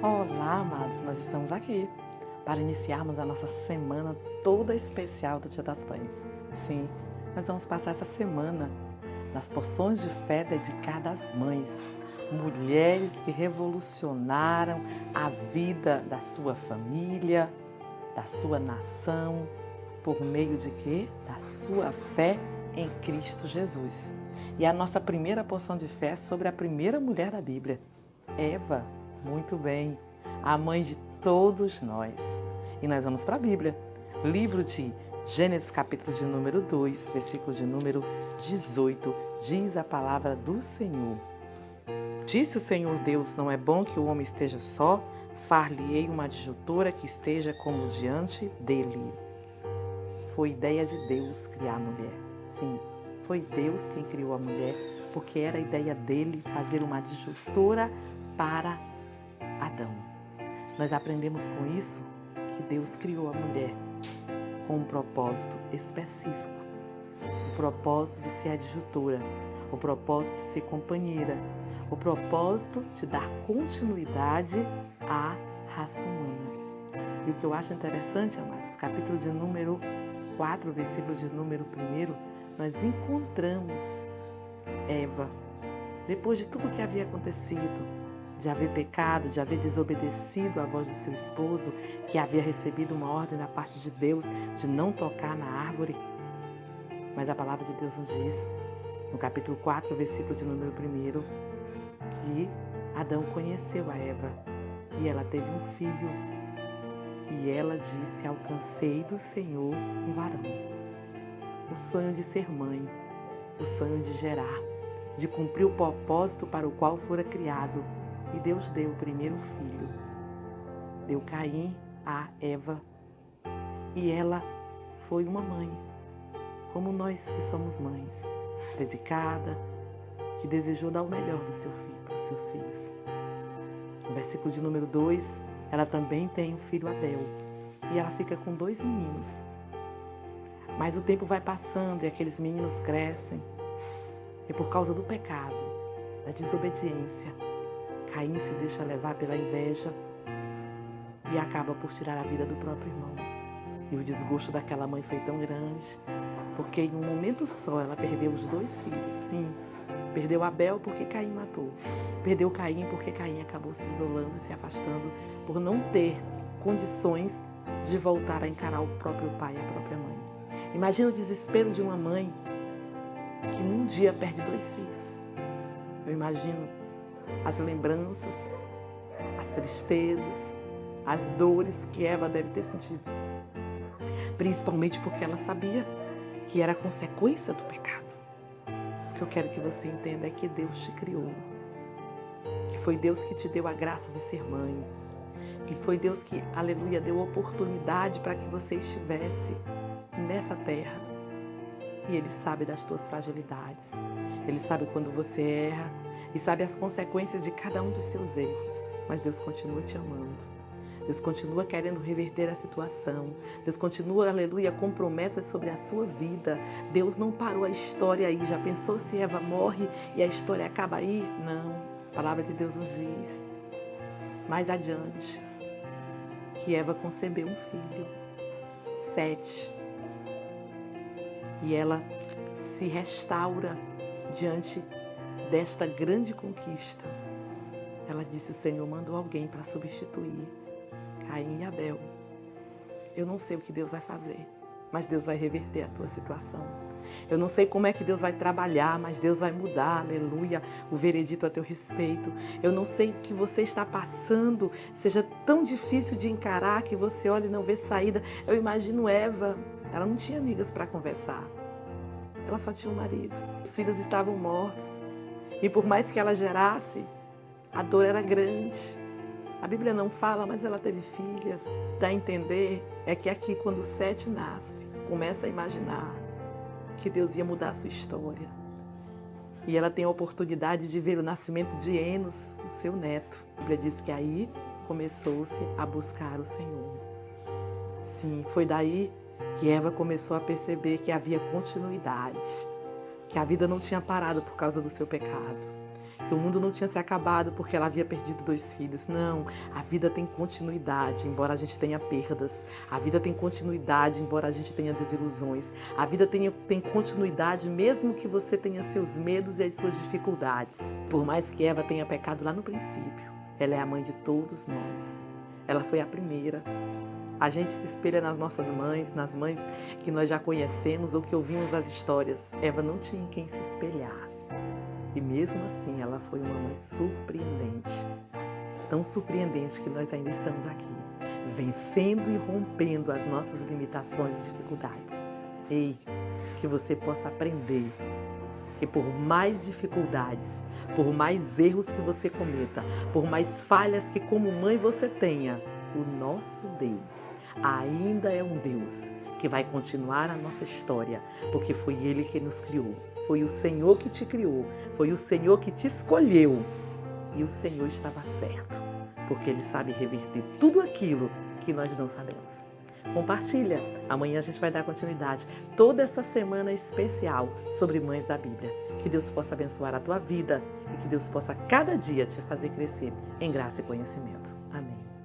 Olá, amados, nós estamos aqui para iniciarmos a nossa semana toda especial do Dia das Mães. Sim, nós vamos passar essa semana nas porções de fé dedicadas às mães, mulheres que revolucionaram a vida da sua família, da sua nação, por meio de quê? Da sua fé em Cristo Jesus. E a nossa primeira porção de fé é sobre a primeira mulher da Bíblia, Eva. Muito bem, a mãe de todos nós. E nós vamos para a Bíblia, livro de Gênesis, capítulo de número 2, versículo de número 18, diz a palavra do Senhor. Disse o Senhor Deus, não é bom que o homem esteja só, far-lhe-ei uma adjutora que esteja como diante dele. Foi ideia de Deus criar a mulher. Sim, foi Deus quem criou a mulher, porque era a ideia dele fazer uma adjutora para Adão. Nós aprendemos com isso que Deus criou a mulher com um propósito específico. O propósito de ser adjutora, o propósito de ser companheira, o propósito de dar continuidade à raça humana. E o que eu acho interessante, amados, capítulo de número 4, versículo de número 1, nós encontramos Eva, depois de tudo que havia acontecido, de haver pecado, de haver desobedecido à voz do seu esposo, que havia recebido uma ordem da parte de Deus de não tocar na árvore. Mas a palavra de Deus nos diz, no capítulo 4, versículo de número 1, que Adão conheceu a Eva e ela teve um filho. E ela disse, alcancei do Senhor um varão. O sonho de ser mãe, o sonho de gerar, de cumprir o propósito para o qual fora criado. E Deus deu o primeiro filho. Deu Caim a Eva. E ela foi uma mãe, como nós que somos mães, dedicada, que desejou dar o melhor do seu filho para os seus filhos. No versículo de número 2, ela também tem um filho Abel. E ela fica com 2 meninos. Mas o tempo vai passando e aqueles meninos crescem. E por causa do pecado, da desobediência, Caim se deixa levar pela inveja e acaba por tirar a vida do próprio irmão. E o desgosto daquela mãe foi tão grande, porque em um momento só ela perdeu os 2 filhos. Sim, perdeu Abel porque Caim matou. Perdeu Caim porque Caim acabou se isolando e se afastando por não ter condições de voltar a encarar o próprio pai e a própria mãe. Imagina o desespero de uma mãe que num dia perde 2 filhos. Eu imagino as lembranças, as tristezas, as dores que Eva deve ter sentido. Principalmente porque ela sabia que era consequência do pecado. O que eu quero que você entenda é que Deus te criou. Que foi Deus que te deu a graça de ser mãe. Que foi Deus que, aleluia, deu oportunidade para que você estivesse nessa terra. E Ele sabe das tuas fragilidades. Ele sabe quando você erra e sabe as consequências de cada um dos seus erros. Mas Deus continua te amando. Deus continua querendo reverter a situação. Deus continua, aleluia, com promessas sobre a sua vida. Deus não parou a história aí. Já pensou se Eva morre e a história acaba aí? Não. A palavra de Deus nos diz, mais adiante, que Eva concebeu um filho, Sete. E ela se restaura diante desta grande conquista. Ela disse, o Senhor mandou alguém para substituir Caim e Abel. Eu não sei o que Deus vai fazer, mas Deus vai reverter a tua situação. Eu não sei como é que Deus vai trabalhar, mas Deus vai mudar, aleluia, o veredito a teu respeito. Eu não sei o que você está passando, seja tão difícil de encarar que você olha e não vê saída. Eu imagino Eva, ela não tinha amigas para conversar. Ela só tinha um marido. Os filhos estavam mortos. E por mais que ela gerasse, a dor era grande. A Bíblia não fala, mas ela teve filhas. Dá a entender é que aqui, quando Sete nasce, começa a imaginar que Deus ia mudar a sua história. E ela tem a oportunidade de ver o nascimento de Enos, o seu neto. A Bíblia diz que aí começou-se a buscar o Senhor. Sim, foi daí que Eva começou a perceber que havia continuidade, que a vida não tinha parado por causa do seu pecado, que o mundo não tinha se acabado porque ela havia perdido 2 filhos. Não, a vida tem continuidade, embora a gente tenha perdas. A vida tem continuidade, embora a gente tenha desilusões. A vida tem continuidade, mesmo que você tenha seus medos e as suas dificuldades. Por mais que Eva tenha pecado lá no princípio, ela é a mãe de todos nós. Ela foi a primeira. A gente se espelha nas nossas mães, nas mães que nós já conhecemos ou que ouvimos as histórias. Eva não tinha em quem se espelhar. E mesmo assim, ela foi uma mãe surpreendente. Tão surpreendente que nós ainda estamos aqui, vencendo e rompendo as nossas limitações e dificuldades. Ei, que você possa aprender que por mais dificuldades, por mais erros que você cometa, por mais falhas que como mãe você tenha, o nosso Deus ainda é um Deus que vai continuar a nossa história, porque foi Ele que nos criou. Foi o Senhor que te criou, foi o Senhor que te escolheu. E o Senhor estava certo, porque Ele sabe reverter tudo aquilo que nós não sabemos. Compartilha, amanhã a gente vai dar continuidade. Toda essa semana especial sobre mães da Bíblia. Que Deus possa abençoar a tua vida e que Deus possa cada dia te fazer crescer em graça e conhecimento. Amém.